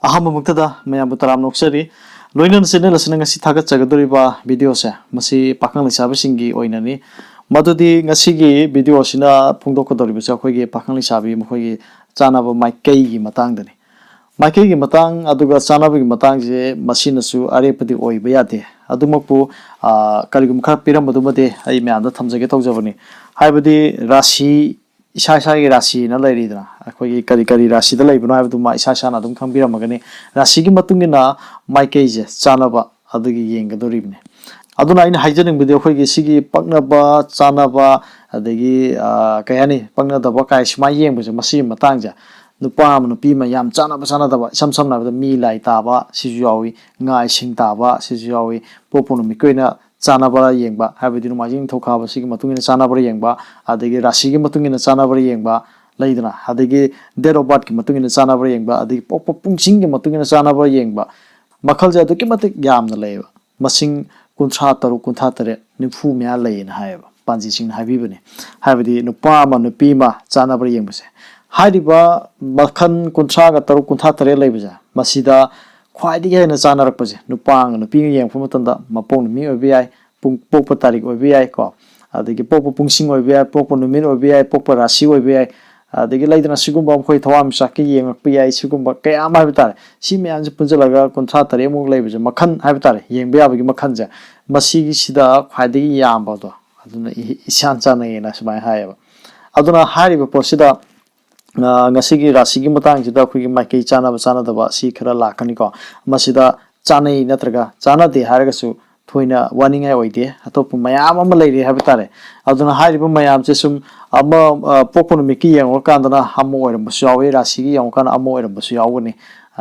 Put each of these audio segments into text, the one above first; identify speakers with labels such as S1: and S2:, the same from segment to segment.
S1: अहममुक्तदा मयाम तराम नोक्सरी लोइनन channel असना ngasi थागतजगदोरिबा video से मसी पाखंग लिसाबसिंगी ओइनानि मदुदि ngasiगी video सिना फुंगदोकदोरिबसे अखोइगे पाखंग लिसाबि मखोइगे चानाबा माइकैगी मतंगदनि माइकैगी मतंग अदुगा चानाबगी मतंग जे मसिनसु अरेपदि ओइबा यादे अदुमकपु करिगुम खर पिरमदुमदे अइ म्यामदा थमजगे तौजबनि हाइबदि राशि इसा इसागी राशि ना लैरिदना अखोइगे करि करि राशि द लैबनो हाइबदुमा इसा इसाना अदुम खंबिरमगनि राशिगी मतुंगिना माइकैजे चानाबा अदुगी येंगदोरिबने अदुना आइन हाइजनिंगबदि अखोइगे सिगी पक्नबा चानाबा अदगी कयानि पक्नदबा काय सिमा येंबजे मसी मतंगजे नुपा नुपी मा याम चानाबा चानादबा सम समनाबदा मी लाई ताबा सिजु यावी ngai sing taba sisu yawi popono mikoina chanaba yengba habidi numajing thokaba sigi matungina chanaba yengba adigi rasigi matungina chanaba yengba leidana adigi date of birth ki matungina chanaba yengba adigi pop pungsing ki matungina chanaba yengba makhal ja to ki matik yamna leiba masing kuntha taru kuntha tare nifu mya lein haiba panji sing habibani habidi nupa ma nupi ma chanaba yengbase haidiba makhan kuntha ga taru kuntha tare leibaja masida ख्वाइदिगे हेन चानरकपजे नुपांग नुपिंग येंगफु मतंदा मपोंग मी ओबियाय pope Tariq ओबियाय को अदगी pope पुंगसिंग ओबियाय pope नुमिन ओबियाय pope राशि ओबियाय अदगी लाइदना सिगुम बम खोइ थवाम साके येंगपियाय सिगुम कया मा बितार सि म्यानज पुंजलगा कुंथा तरे मुग लाइबजे मखन हाबितार येंगबे याबगी मखनजे मसिगी सिदा ख्वाइदिगे यामबदो अदुना इसान चानयेना सबाय हायबा अदुना हारिबो पोसिदा ngasi rasigi matang jida khui maikei chana ba chana daba si khara lakani ko masida chanai natraga chana de haraga su thoina warning ai oide atop mayam ama leire habitare aduna hariba mayam che sum ama popon miki yang kandana hamo oiram basu yawi rasigi yang kan amo oiram basu yawani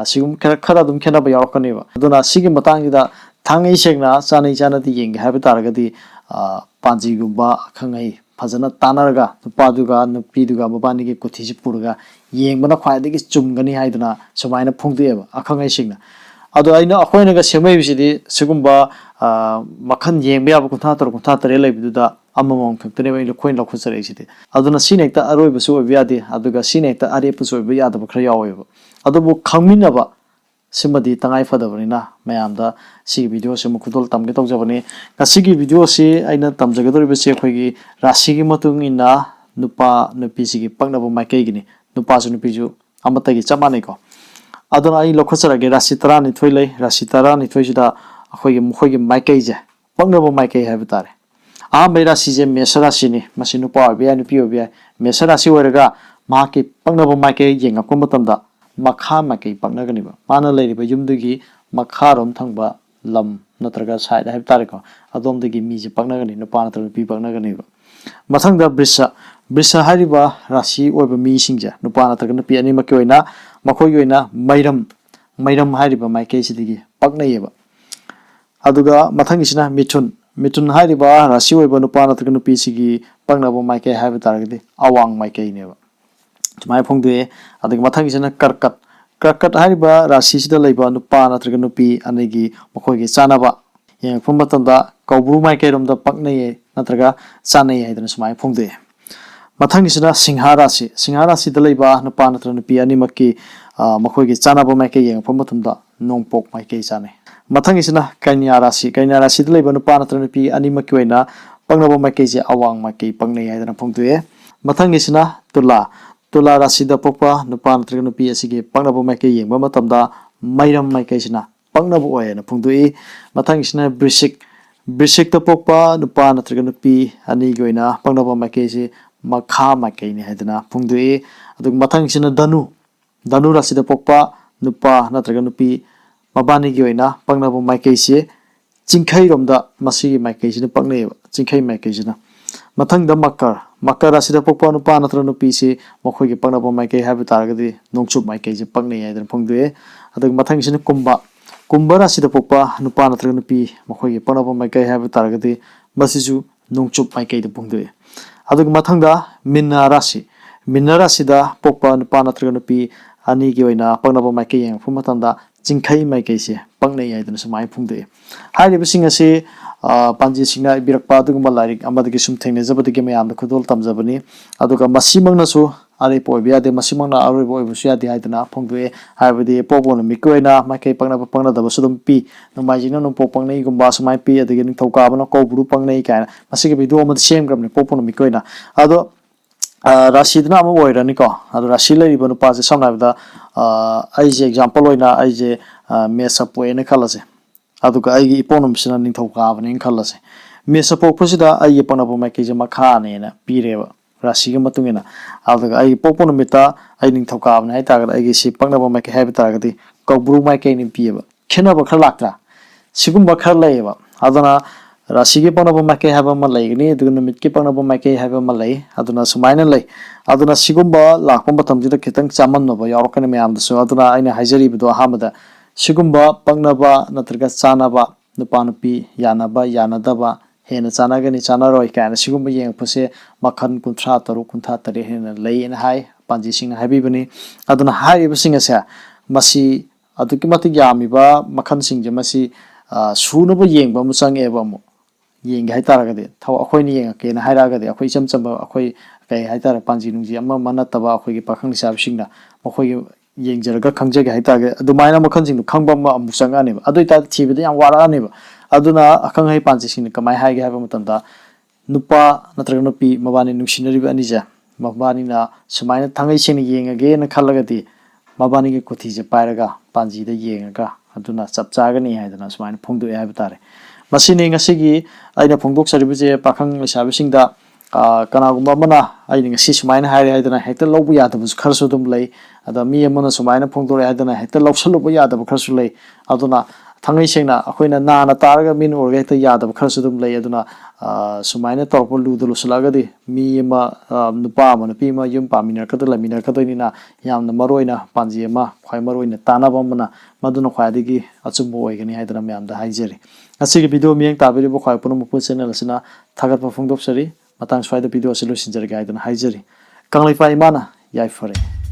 S1: sigum khara dum khena ba yawkani ba aduna sigi matang jida thangai segna chanai chana di yeng habitare gadi panji gumba khangai फजना तानरगा नुपादुगा नुपीदुगा मबानिगे कुथिजि पुरगा येंगबना ख्वाइदिगे चुमगनि हाइदना समायना फुंगदेबा अखंगै सिगना अदो आइना अखोइनगा सेमैबिसिदि सिगुम्बा मखन येंबे याब कुथा तरे लैबिदुदा अममम खक्तने बै लखोइन लखुसरैसिदि अदुना सिनेक्ता अरोइबसु ओबियादि अदुगा सिनेक्ता अरेपसु ओबि यादब खरा यावेबा अदुबु खंगमिनबा सिमदि तंगाइ फदबनिना मयामदा सी video से मुखुदोल तमगे तौजबनी कसिगी video से आइना तमजगदोरिबे से खोइगी राशिगी मतुंगिना नुपा नुपी सिगी पक्नबो माइकैगिनी नुपा सु नुपी जु अमतगी चमानै को अदुना आइ लखसरगे राशि 12 लै राशि 12 सिदा अखोइगी मुखोइगी माइकैजे पक्नबो माइकै हाबे तारे आ बै राशि जे मेष राशिनी मसि नुपा ओबिया नुपी ओबिया मेष राशि ओरगा माकी पक्नबो माइकै येंगको मतमदा मखा माइकै पक्नगनिबा माना लैरिबा युमदुगी मखारोम थंगबा लम नत्रगा साइड हाइब तारेको अदोमदगी मीजे पक्नगनि नुपा नत्र नुपी पक्नगनिबा मथंगदा वृष हारिबा राशि ओइबा मीसिंगजे नुपा नत्रगा नुपी अनिमकि ओइना मखोइगी ओइना मैरम हारिबा माइकैसिदिगी पक्नयेबा अदुगा मथंगिसिना मिथुन हारिबा राशि ओइबा नुपा नत्रगा नुपी सिगी पक्नबो माइकै हाइब तारगदि अवांग माइकैनेबा तुमाय फोंदे अदुगा मथंगिसिना कर्कट हारिबा राशि सिदा लैबा नुपा नत्रगा नुपी अनेगी मखोइगी चानाबा येंगफुम मतंदा कौब्रु माइकैरोमदा पक्नये नत्रगा चानये हाइदना सुमाय फोंदे मथंगिसिना सिंह राशि दा लैबा नुपा नत्रगा नुपी अनिमकि मखोइगी चानाबा माइकै येंगफुम मतंदा नोंगपोक माइकै चाने मथंगिसिना कन्या राशि दा लैबा नुपा नत्रगा नुपी अनिमकि ओइना पक्नबा माइकैजे अवांग माइकै पक्नये हाइदना फोंदे मथंगिसिना तुला राशि दा पोपा नुपा नत्रगा नुपी असिगे पक्नबो माइकै येंगबा मतमदा मैरम माइकैसिना पक्नबो ओयना फुंदुई मथंगिसिना वृश्चिक दा पोपा नुपा नत्रगा नुपी अनिगी ओइना पक्नबो माइकैसे मखा माइकैनि हाइदना फुंदुई अदुग मथंगिसिना धनु राशि दा पोपा नुपा नत्रगा नुपी मबानिगी ओइना पक्नबो माइकैसे चिंखै रोमदा मसिगी माइकैसिना पक्नयेबा चिंखै माइकैसिना मथंगदा मकर राशि दा पोपा नुपा नत्रगा नुपी से मखोइगी पक्नबो माइकै हाइब तारगदि नोंगचुप माइकैजे पक्नय हाइदना फुंदुई अदुग मथंगिसिना कुंभ राशि दा पोपा नुपा नत्रगा नुपी मखोइगी पक्नबो माइकै हाइब तारगदि मसिजु नोंगचुप माइकैदे फुंदुई अदुग मथंगदा मीना राशि दा पोपा नुपा नत्रगा नुपी अनिगी ओइना पक्नबो माइकै येंगफु मतंदा चिंखै माइकैसे पक्नय हाइदना सुमाय फुंदुई हाइरिबसिंग असे पांजी सिंगना बिरकपा दुगुम्बा लाइरिक अमदगी सुम थेंगनेजबदगी मयामदा खुदोल तमजबनी अदुगा मसिमंगनसु ꯑꯔꯩꯄ ꯑꯣꯏꯕ ꯌꯥꯗꯦ ꯃꯁꯤꯃꯛꯅ ꯑꯔꯣꯏꯕ ꯑꯣꯏꯕꯁꯨ ꯌꯥꯗꯦ ꯍꯥꯏꯗꯅ ꯐꯣꯡꯗꯣꯛꯑꯦ ꯍꯥꯏꯕꯗꯤ ꯄꯣꯛꯄ ꯅꯨꯃꯤꯠꯀꯤ ꯑꯣꯏꯅ ꯃꯥꯏꯀꯩ ꯄꯛꯅꯕ ꯄꯛꯅꯗꯕꯁꯨ ꯑꯗꯨꯝ ꯄꯤ ꯅꯣꯡꯃꯥꯏꯖꯤꯡꯅ ꯅꯣꯡꯄꯣꯛ ꯄꯪꯅꯩꯒꯨꯝꯕ ꯁꯨꯃꯥꯏꯅ ꯄꯤ ꯑꯗꯒꯤ ꯅꯤꯡꯊꯧꯀꯥꯕꯅ ꯀꯧꯕ꯭ꯔꯨ ꯄꯪꯅꯩ ꯀꯥꯏꯅ ꯃꯁꯤꯒꯤ ꯚꯤꯗꯤꯑꯣ ꯑꯃꯗꯤ ꯁꯦꯝꯈ꯭ꯔꯕꯅꯤ ꯄꯣꯛꯄ ꯅꯨꯃꯤꯠꯀꯤ ꯑꯣꯏꯅ ꯑꯗꯣ ꯔꯥꯁꯤꯗꯨꯅ ꯑꯃ ꯑꯣꯏꯔꯅꯤꯀꯣ ꯑꯗꯣ ꯔꯥꯁꯤ ꯂꯩꯔꯤꯕ ꯅꯨꯄꯥꯁꯦ ꯁꯝꯅ ꯍꯥꯏꯔꯕꯗ ꯑꯩꯁꯦ ꯑꯦꯛꯖꯥꯝꯄꯜ ꯑꯣꯏꯅ ꯑꯩꯁꯦ ꯃꯦꯠꯁ ꯄꯣꯛꯑꯦꯅ ꯈꯜꯂꯁꯦ ꯑꯗꯨꯒ ꯑꯩꯒꯤ ꯏꯄꯣꯛ ꯅꯨꯃꯤꯠꯁꯤꯅ ꯅꯤꯡꯊꯧꯀꯥꯕꯅꯦꯅ ꯈꯜꯂꯁꯦ ꯃꯦꯠꯁ ꯄꯣꯛꯄꯁꯤꯗ ꯑꯩꯒꯤ ꯄꯛꯅꯕ ꯃꯥꯏꯀꯩꯁꯦ ꯃꯈꯥꯅꯦꯅ ꯄꯤꯔꯦꯕ ꯔꯥꯁꯤꯒꯤ ꯃꯇꯨꯡ ꯏꯟꯅ ꯑꯗꯨꯒ ꯑꯩꯒꯤ ꯄꯣꯛꯄ ꯅꯨꯃꯤꯠꯇ ꯑꯩ ꯅꯤꯡꯊꯧꯀꯥꯕꯅꯦ ꯍꯥꯏꯇꯥꯔꯒꯗꯤ ꯑꯩꯒꯤ ꯁꯤ ꯄꯛꯅꯕ ꯃꯥꯏꯀꯩ ꯍꯥꯏꯕ ꯇꯥꯔꯒꯗꯤ ꯀꯧꯕ꯭ꯔꯨ ꯃꯥꯏꯀꯩꯅ ꯄꯤꯌꯦꯕ ꯈꯦꯠꯅꯕ ꯈꯔ ꯂꯥꯛꯇ꯭ꯔꯥ ꯁꯤꯒꯨꯝꯕ ꯈꯔ ꯂꯩꯌꯦꯕ ꯑꯗꯨꯅ ꯔꯥꯁꯤꯒꯤ ꯄꯛꯅꯕ ꯃꯥꯏꯀꯩ ꯍꯥꯏꯕ ꯑꯃ ꯂꯩꯒꯅꯤ ꯑꯗꯨꯒ ꯅꯨꯃꯤꯠꯀꯤ ꯄꯛꯅꯕ ꯃꯥꯏꯀꯩ ꯍꯥꯏꯕ ꯑꯃ ꯂꯩ ꯑꯗꯨꯅ ꯁꯨꯃꯥꯏꯅ ꯂꯩ ꯑꯗꯨꯅ ꯁꯤꯒꯨꯝꯕ ꯂꯥꯛꯄ ꯃꯇꯝꯁꯤꯗ ꯈꯤꯇꯪ ꯆꯥꯃꯟꯅꯕ ꯌꯥꯎꯔꯛꯀꯅꯤ ꯃꯌꯥꯝꯗꯁꯨ ꯑꯗꯨꯅ ꯑꯩꯅ ꯍꯥꯏꯖꯔꯤꯕꯗꯣ ꯑꯍꯥꯟꯕꯗ ꯁꯤꯒꯨꯝꯕ ꯄꯛꯅꯕ ꯅꯠꯇ꯭ꯔꯒ ꯆꯥꯅꯕ ꯅꯨꯄꯥ ꯅꯨꯄꯤ ꯌꯥꯅꯕ ꯌꯥꯅꯗꯕ ꯍꯦꯟꯅ ꯆꯥꯅꯒꯅꯤ ꯆꯥꯅꯔꯣꯏ ꯀꯥꯏꯅ ꯁꯤꯒꯨꯝꯕ ꯌꯦꯡꯉꯛꯄꯁꯦ ꯃꯈꯜ 53 53 ꯍꯦꯟꯅ ꯂꯩꯌꯦꯅ ꯍꯥꯏ ꯄꯥꯟꯖꯤꯁꯤꯡꯅ ꯍꯥꯏꯕꯤꯕꯅꯤ ꯑꯗꯨꯅ ꯍꯥꯏꯔꯤꯕꯁꯤꯡ ꯑꯁꯦ ꯃꯁꯤ ꯑꯗꯨꯛꯀꯤ ꯃꯇꯤꯛ ꯌꯥꯝꯃꯤꯕ ꯃꯈꯜꯁꯤꯡꯁꯦ ꯃꯁꯤ ꯁꯨꯅꯕ ꯌꯦꯡꯕ ꯑꯃ ꯆꯪꯉꯦꯕ ꯑꯃꯨꯛ ꯌꯦꯡꯒꯦ ꯍꯥꯏꯇꯥꯔꯒꯗꯤ ꯑꯩꯈꯣꯏꯅ ꯌꯦꯡꯉꯛꯀꯦꯅ ꯍꯥꯏꯔꯛꯑꯒꯗꯤ ꯑꯩꯈꯣꯏ ꯏꯆꯝ ꯆꯝꯕ ꯑꯩꯈꯣꯏ ꯀꯩ ꯍꯥꯏꯇꯥꯔꯦ ꯄꯥꯟꯖꯤ ꯅꯨꯡꯖꯤ ꯑꯃ ꯅꯠꯇꯕ ꯑꯩꯈꯣꯏꯒꯤ ꯄꯥꯈꯪ ꯂꯩꯁꯥꯕꯤꯁꯤꯡꯅ ꯃꯈꯣꯏꯒꯤ ꯌꯦꯡꯖꯔꯒ ꯈꯪꯖꯒꯦ ꯍꯥꯏꯇꯥꯔꯒꯗꯤ ꯑꯗꯨꯃꯥꯏꯅ ꯃꯈꯜꯁꯤꯡꯗꯣ ꯈꯪꯕ ꯑꯃ ꯑꯃꯨꯛ ꯆꯪꯉꯛꯑꯅꯦꯕ ꯑꯗꯨ ꯑꯣꯏꯇꯥꯔꯗꯤ ꯊꯤꯕꯗ ꯌꯥꯝ ꯋꯥꯔꯛꯑꯅꯦꯕ ꯑꯗꯨꯅ ꯑꯈꯪ ꯑꯍꯩ ꯄꯥꯟꯖꯤꯁꯤꯡꯅ ꯀꯃꯥꯏꯅ ꯍꯥꯏꯒꯦ ꯍꯥꯏꯕ ꯃꯇꯝꯗ ꯅꯨꯄꯥ ꯅꯠꯇ꯭ꯔꯒ ꯅꯨꯄꯤ ꯃꯕꯥꯅꯤ ꯅꯨꯡꯁꯤꯅꯔꯤꯕ ꯑꯅꯤꯁꯦ ꯃꯕꯥꯅꯤꯅ ꯁꯨꯃꯥꯏꯅ ꯊꯥꯡꯉꯩ ꯁꯦꯡꯅ ꯌꯦꯡꯉꯒꯦꯅ ꯈꯜꯂꯒꯗꯤ ꯃꯕꯥꯅꯤꯒꯤ ꯀꯣꯊꯤꯁꯦ ꯄꯥꯏꯔꯒ ꯄꯥꯟꯖꯤꯗ ꯌꯦꯡꯉꯒ ꯑꯗꯨꯅ ꯆꯞ ꯆꯥꯒꯅꯤ ꯍꯥꯏꯗꯅ ꯁꯨꯃꯥꯏꯅ ꯐꯣꯡꯗꯣꯛꯑꯦ ꯍꯥꯏꯕ ꯇꯥꯔꯦ ꯃꯁꯤꯅꯤ ꯉꯁꯤꯒꯤ ꯑꯩꯅ ꯐꯣꯡꯗꯣꯛꯆꯔꯤꯕꯁꯦ ꯄꯥꯈꯪ ꯂꯩꯁꯥꯕꯤꯁꯤꯡꯗ ꯀꯅꯥꯒꯨꯝꯕ ꯑꯃꯅ ꯑꯩꯅ ꯉꯁꯤ ꯁꯨꯃꯥꯏꯅ ꯍꯥꯏꯔꯦ ꯍꯥꯏꯗꯅ ꯍꯦꯛꯇ ꯂꯧꯕ ꯌꯥꯗꯕꯁꯨ ꯈꯔꯁꯨ ꯑꯗꯨꯝ ꯂꯩ ꯑꯗ ꯃꯤ ꯑꯃꯅ ꯁꯨꯃꯥꯏꯅ ꯐꯣꯡꯗꯣꯔꯛꯑꯦ ꯍꯥꯏꯗꯅ ꯍꯦꯛꯇ ꯂꯧꯁꯜꯂꯨꯕ ꯌꯥꯗꯕ ꯈꯔꯁꯨ ꯂꯩ ꯑꯗꯨꯅ ꯊꯥꯡꯉꯩ ꯁꯦꯡꯅ ꯑꯩꯈꯣꯏꯅ ꯅꯥꯅ ꯇꯥꯔꯒ ꯃꯤꯅ ꯎꯔꯒ ꯍꯦꯛꯇ ꯌꯥꯗꯕ ꯈꯔꯁꯨ ꯑꯗꯨꯝ ꯂꯩ ꯑꯗꯨꯅ ꯁꯨꯃꯥꯏꯅ ꯇꯧꯔꯛꯄ ꯂꯨꯗ ꯂꯨꯁꯜꯂꯛꯑꯒꯗꯤ ꯃꯤ ꯑꯃ ꯅꯨꯄꯥ ꯑꯃ ꯅꯨꯄꯤ ꯑꯃ ꯌꯨꯝ ꯂꯩꯃꯤꯟꯅꯔꯛꯀꯗꯣꯏꯅꯤꯅ ꯌꯥꯝꯅ ꯃꯔꯨ ꯑꯣꯏꯅ ꯄꯥꯟꯖꯤ ꯑꯃ ꯈ꯭ꯋꯥꯏ ꯃꯔꯨ ꯑꯣꯏꯅ ꯇꯥꯟꯅꯕ ꯑꯃꯅ ꯃꯗꯨꯅ ꯈ꯭ꯋꯥꯏꯗꯒꯤ ꯑꯆꯨꯝꯕ ꯑꯣꯏꯒꯅꯤ ꯍꯥꯏꯗꯅ ꯃꯌꯥꯝꯗ ꯍꯥꯏꯖꯔꯤ ꯉꯁꯤꯒꯤ ꯚꯤꯗꯤꯑꯣ ꯃꯤꯠꯌꯦꯡ ꯇꯥꯕꯤꯔꯤꯕ ꯈ꯭ꯋꯥꯏ ꯄꯨꯝꯅꯃꯛꯄꯨ ꯆꯦꯅꯦꯜ ꯑꯁꯤꯅ ꯊꯥꯒꯠꯄ ꯐꯣꯡꯗꯣꯛꯆꯔꯤ ꯃꯇꯥꯡ ꯁ꯭ꯋꯥꯏꯗ ꯚꯤꯗꯤꯑꯣ ꯑꯁꯤ ꯂꯣꯏꯁꯤꯟꯖꯔꯒꯦ ꯍꯥꯏꯗꯅ ꯍꯥꯏꯖꯔꯤ ꯀꯪꯂꯩꯄꯥꯛ ꯏꯃꯥꯅ ꯌꯥꯏꯐꯔꯦ